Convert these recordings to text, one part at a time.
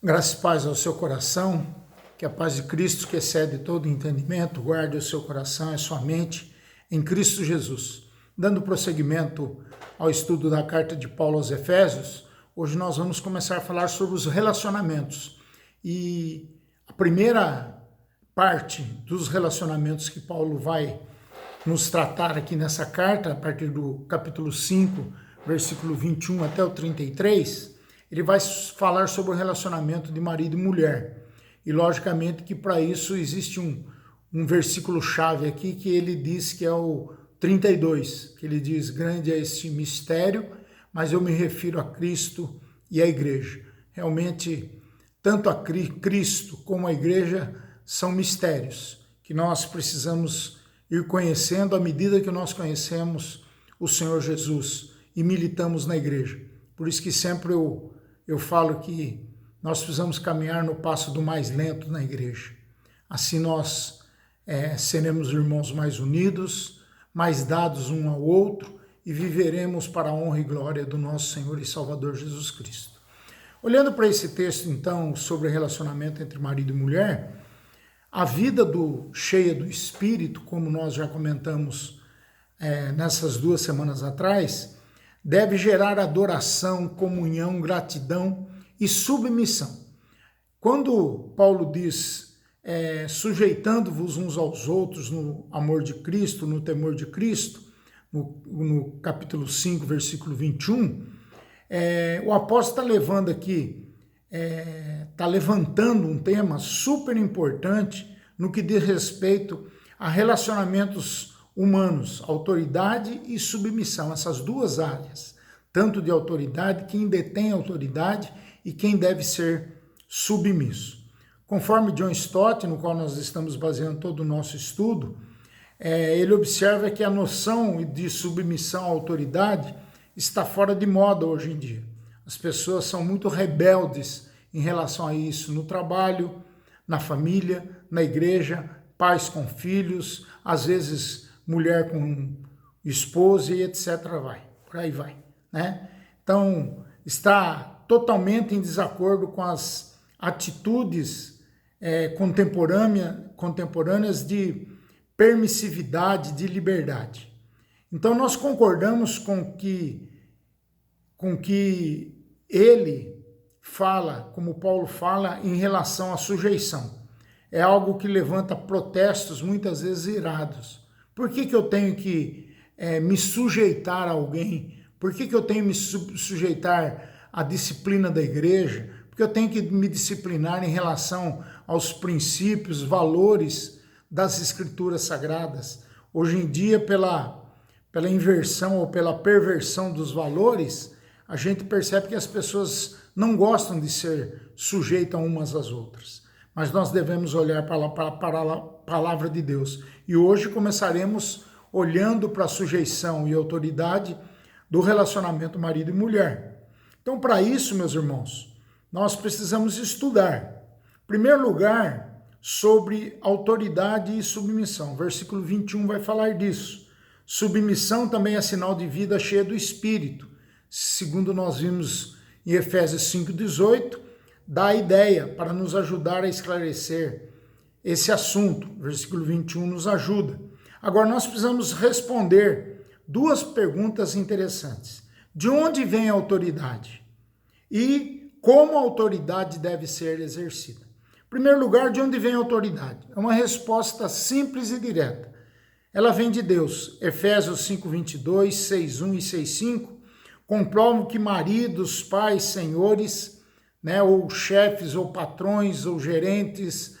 Graça e paz ao seu coração, que a paz de Cristo, que excede todo entendimento, guarde o seu coração e a sua mente em Cristo Jesus. Dando prosseguimento ao estudo da carta de Paulo aos Efésios, hoje nós vamos começar a falar sobre os relacionamentos. E a primeira parte dos relacionamentos que Paulo vai nos tratar aqui nessa carta, a partir do capítulo 5, versículo 21 até o 33, ele vai falar sobre o relacionamento de marido e mulher. E logicamente que para isso existe um versículo-chave aqui que ele diz que é o 32, que ele diz: grande é este mistério, mas eu me refiro a Cristo e à igreja. Realmente, tanto a Cristo como a igreja são mistérios que nós precisamos ir conhecendo à medida que nós conhecemos o Senhor Jesus e militamos na igreja. Por isso que sempre eu falo que nós precisamos caminhar no passo do mais lento na igreja. Assim nós seremos irmãos mais unidos, mais dados um ao outro e viveremos para a honra e glória do nosso Senhor e Salvador Jesus Cristo. Olhando para esse texto, então, sobre relacionamento entre marido e mulher, a vida cheia do Espírito, como nós já comentamos nessas 2 semanas atrás, deve gerar adoração, comunhão, gratidão e submissão. Quando Paulo diz, sujeitando-vos uns aos outros no amor de Cristo, no temor de Cristo, no capítulo 5, versículo 21, o apóstolo está levando aqui, está levantando um tema super importante no que diz respeito a relacionamentos humanos, autoridade e submissão, essas duas áreas, tanto de autoridade, quem detém autoridade e quem deve ser submisso. Conforme John Stott, no qual nós estamos baseando todo o nosso estudo, ele observa que a noção de submissão à autoridade está fora de moda hoje em dia. As pessoas são muito rebeldes em relação a isso, no trabalho, na família, na igreja, pais com filhos, às vezes mulher com esposa e etc. Por aí vai, né? Então, está totalmente em desacordo com as atitudes contemporâneas de permissividade, de liberdade. Então, nós concordamos com que ele fala, como Paulo fala, em relação à sujeição. É algo que levanta protestos, muitas vezes irados. Por que eu tenho que me sujeitar a alguém? Por que eu tenho que me sujeitar à disciplina da igreja? Porque eu tenho que me disciplinar em relação aos princípios, valores das escrituras sagradas. Hoje em dia, pela inversão ou pela perversão dos valores, a gente percebe que as pessoas não gostam de ser sujeitas umas às outras. Mas nós devemos olhar para a palavra de Deus. E hoje começaremos olhando para a sujeição e autoridade do relacionamento marido e mulher. Então, para isso, meus irmãos, nós precisamos estudar. Em primeiro lugar, sobre autoridade e submissão. Versículo 21 vai falar disso. Submissão também é sinal de vida cheia do Espírito. Segundo nós vimos em Efésios 5,18, dá a ideia para nos ajudar a esclarecer esse assunto. Versículo 21 nos ajuda. Agora nós precisamos responder 2 perguntas interessantes. De onde vem a autoridade? E como a autoridade deve ser exercida? Em primeiro lugar, de onde vem a autoridade? É uma resposta simples e direta. Ela vem de Deus. Efésios 5:22, 6:1 e 6:5 comprovam que maridos, pais, senhores, ou chefes, ou patrões, ou gerentes,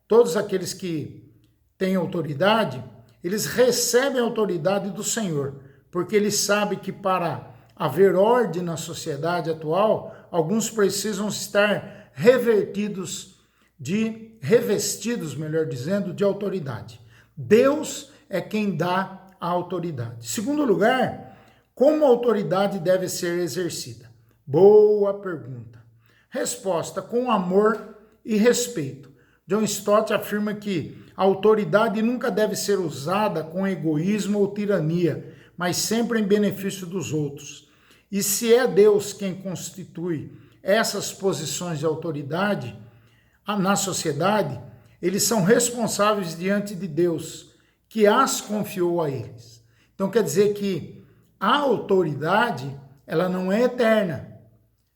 todos aqueles que têm autoridade, eles recebem a autoridade do Senhor, porque eles sabem que para haver ordem na sociedade atual, alguns precisam estar revestidos, melhor dizendo, de autoridade. Deus é quem dá a autoridade. Segundo lugar, como a autoridade deve ser exercida? Boa pergunta. Resposta: com amor e respeito. John Stott afirma que a autoridade nunca deve ser usada com egoísmo ou tirania, mas sempre em benefício dos outros. E se é Deus quem constitui essas posições de autoridade na sociedade, eles são responsáveis diante de Deus, que as confiou a eles. Então quer dizer que a autoridade, ela não é eterna.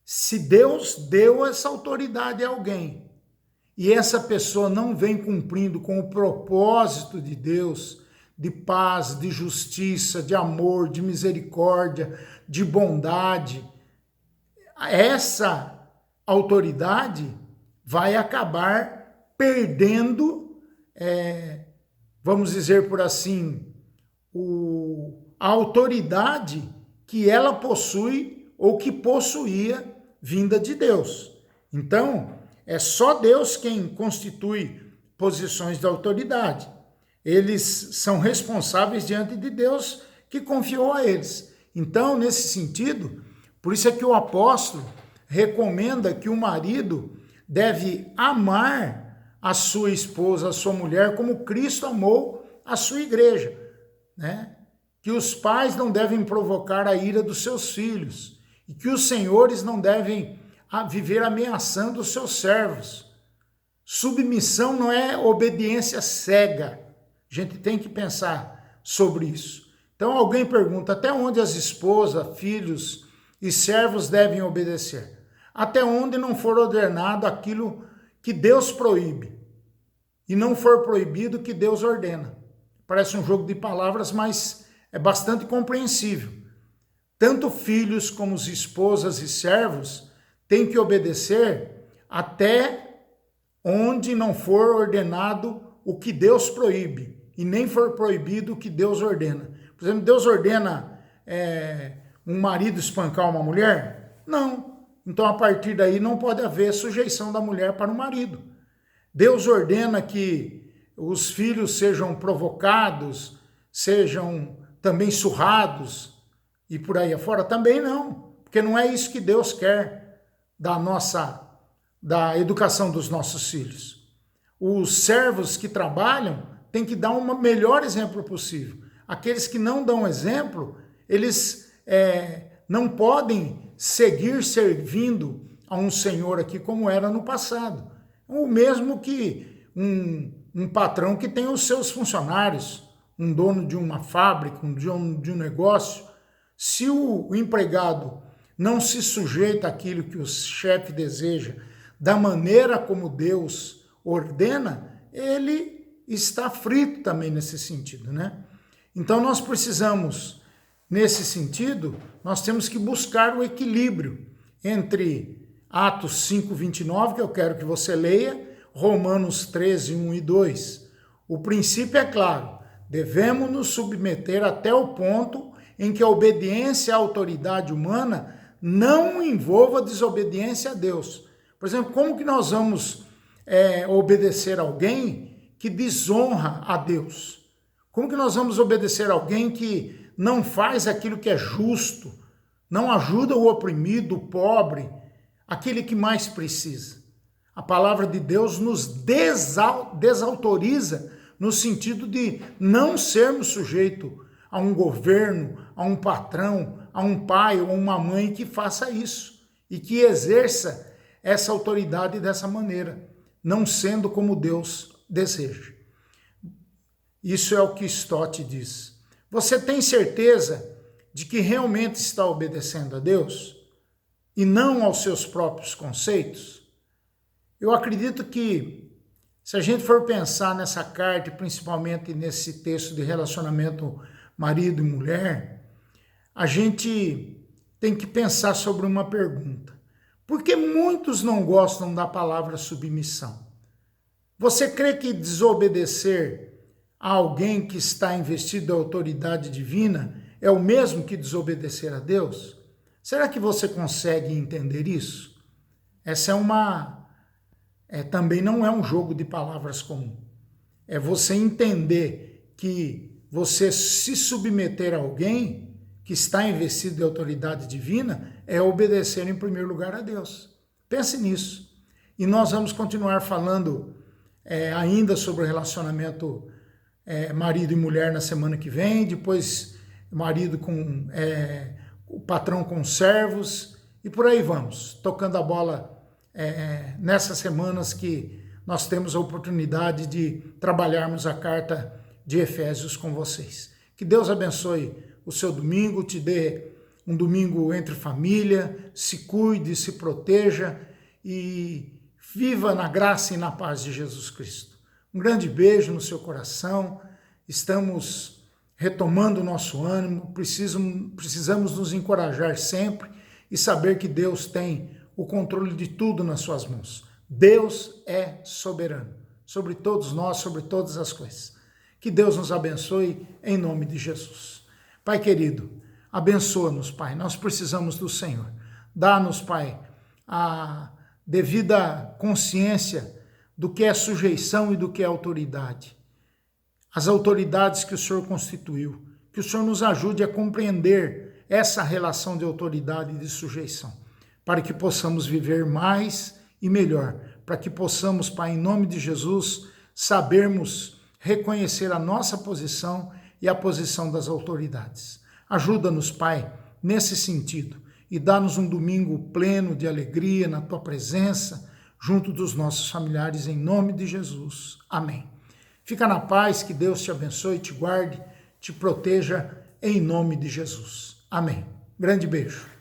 Se Deus deu essa autoridade a alguém, e essa pessoa não vem cumprindo com o propósito de Deus, de paz, de justiça, de amor, de misericórdia, de bondade, essa autoridade vai acabar perdendo, vamos dizer por assim, a autoridade que ela possui ou que possuía vinda de Deus. Então, é só Deus quem constitui posições de autoridade. Eles são responsáveis diante de Deus que confiou a eles. Então, nesse sentido, por isso é que o apóstolo recomenda que o marido deve amar a sua esposa, a sua mulher, como Cristo amou a sua igreja, né? Que os pais não devem provocar a ira dos seus filhos e que os senhores não devem viver ameaçando os seus servos. Submissão não é obediência cega. A gente tem que pensar sobre isso. Então alguém pergunta, até onde as esposas, filhos e servos devem obedecer? Até onde não for ordenado aquilo que Deus proíbe e não for proibido o que Deus ordena. Parece um jogo de palavras, mas é bastante compreensível. Tanto filhos como as esposas e servos têm que obedecer até onde não for ordenado o que Deus proíbe e nem for proibido o que Deus ordena. Por exemplo, Deus ordena um marido espancar uma mulher? Não. Então, a partir daí, não pode haver sujeição da mulher para o marido. Deus ordena que os filhos sejam provocados, sejam também surrados e por aí afora? Também não, porque não é isso que Deus quer da educação dos nossos filhos. Os servos que trabalham têm que dar um melhor exemplo possível. Aqueles que não dão exemplo, eles não podem seguir servindo a um senhor aqui como era no passado. O mesmo que um patrão que tem os seus funcionários, um dono de uma fábrica, um dono de um negócio. Se o empregado não se sujeita àquilo que o chefe deseja, da maneira como Deus ordena, ele está frito também nesse sentido, né? Então nós precisamos, nesse sentido, nós temos que buscar o equilíbrio entre Atos 5:29, que eu quero que você leia, Romanos 13, 1 e 2. O princípio é claro, devemos nos submeter até o ponto em que a obediência à autoridade humana não envolva desobediência a Deus. Por exemplo, como que nós vamos obedecer alguém que desonra a Deus? Como que nós vamos obedecer alguém que não faz aquilo que é justo, não ajuda o oprimido, o pobre, aquele que mais precisa? A palavra de Deus nos desautoriza no sentido de não sermos sujeitos a um governo, a um patrão, a um pai ou uma mãe que faça isso e que exerça essa autoridade dessa maneira, não sendo como Deus deseja. Isso é o que Stott diz. Você tem certeza de que realmente está obedecendo a Deus e não aos seus próprios conceitos? Eu acredito que, se a gente for pensar nessa carta, principalmente nesse texto de relacionamento marido e mulher, a gente tem que pensar sobre uma pergunta. Por que muitos não gostam da palavra submissão? Você crê que desobedecer a alguém que está investido da autoridade divina é o mesmo que desobedecer a Deus? Será que você consegue entender isso? Essa também não é um jogo de palavras comum. É você entender que você se submeter a alguém que está investido de autoridade divina é obedecer em primeiro lugar a Deus. Pense nisso. E nós vamos continuar falando ainda sobre o relacionamento marido e mulher na semana que vem, depois marido com o patrão com servos E por aí vamos, tocando a bola nessas semanas que nós temos a oportunidade de trabalharmos a carta de Efésios com vocês. Que Deus abençoe o seu domingo, te dê um domingo entre família, se cuide, se proteja e viva na graça e na paz de Jesus Cristo. Um grande beijo no seu coração, estamos retomando o nosso ânimo, precisamos nos encorajar sempre e saber que Deus tem o controle de tudo nas suas mãos. Deus é soberano sobre todos nós, sobre todas as coisas. Que Deus nos abençoe em nome de Jesus. Pai querido, abençoa-nos, Pai, nós precisamos do Senhor. Dá-nos, Pai, a devida consciência do que é sujeição e do que é autoridade. As autoridades que o Senhor constituiu, que o Senhor nos ajude a compreender essa relação de autoridade e de sujeição, para que possamos viver mais e melhor, para que possamos, Pai, em nome de Jesus, sabermos reconhecer a nossa posição e a posição das autoridades. Ajuda-nos, Pai, nesse sentido e dá-nos um domingo pleno de alegria na Tua presença, junto dos nossos familiares, em nome de Jesus. Amém. Fica na paz, que Deus te abençoe, te guarde, te proteja, em nome de Jesus. Amém. Grande beijo.